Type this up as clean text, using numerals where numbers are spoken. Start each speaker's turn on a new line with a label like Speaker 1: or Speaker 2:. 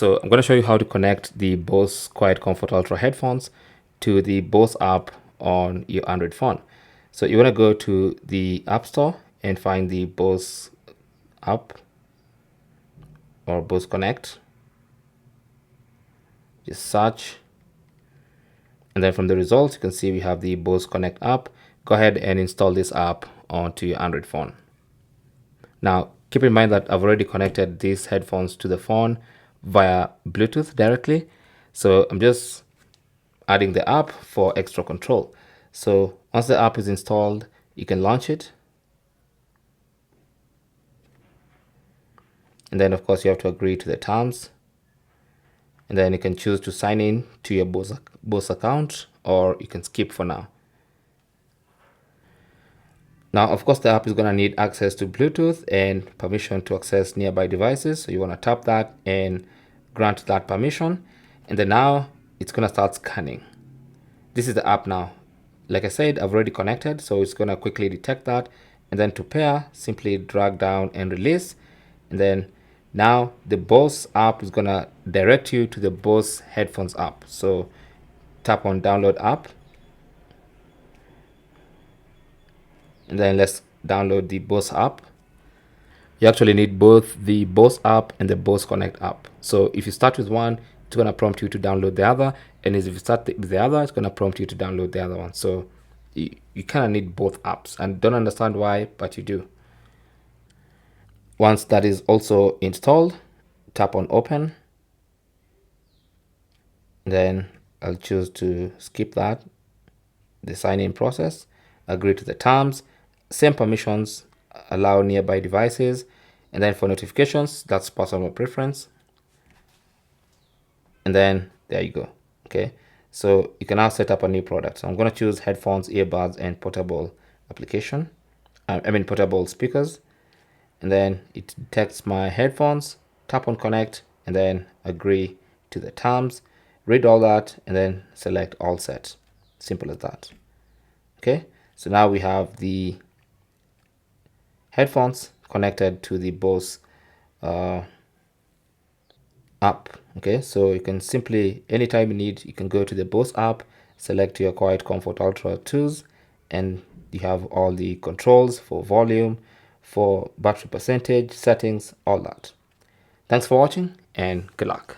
Speaker 1: So I'm going to show you how to connect the Bose QuietComfort Ultra headphones to the Bose app on your Android phone. So you want to go to the App Store and find the Bose app or Bose Connect. Just search, and then from the results you can see we have the Bose Connect app. Go ahead and install this app onto your Android phone. Now keep in mind that I've already connected these headphones to the phone via Bluetooth directly, so I'm just adding the app for extra control. So once the app is installed, you can launch it, and then of course you have to agree to the terms, and then you can choose to sign in to your Bose account, or you can skip for now. Now, of course, the app is going to need access to Bluetooth and permission to access nearby devices. So you want to tap that and grant that permission. And then now it's going to start scanning. This is the app now. Like I said, I've already connected, so it's going to quickly detect that. And then to pair, simply drag down and release. And then now the Bose app is going to direct you to the Bose headphones app. So tap on download app. And then let's download the Bose app. You actually need both the Bose app and the Bose Connect app. So if you start with one, it's going to prompt you to download the other. And if you start with the other, it's going to prompt you to download the other one. So you kind of need both apps, and don't understand why, but you do. Once that is also installed, tap on open. Then I'll choose to skip that, the sign-in process, agree to the terms, same permissions, allow nearby devices, and then for notifications, that's personal preference. And then there you go. Okay, so you can now set up a new product. So I'm going to choose headphones, earbuds, and portable application. Portable speakers. And then it detects my headphones, tap on connect, and then agree to the terms, read all that, and then select all set. Simple as that. Okay, so now we have the headphones connected to the Bose app. Okay, so you can simply, anytime you need, you can go to the Bose app, select your QuietComfort Ultra tools, and you have all the controls for volume, for battery percentage, settings, all that. Thanks for watching, and good luck.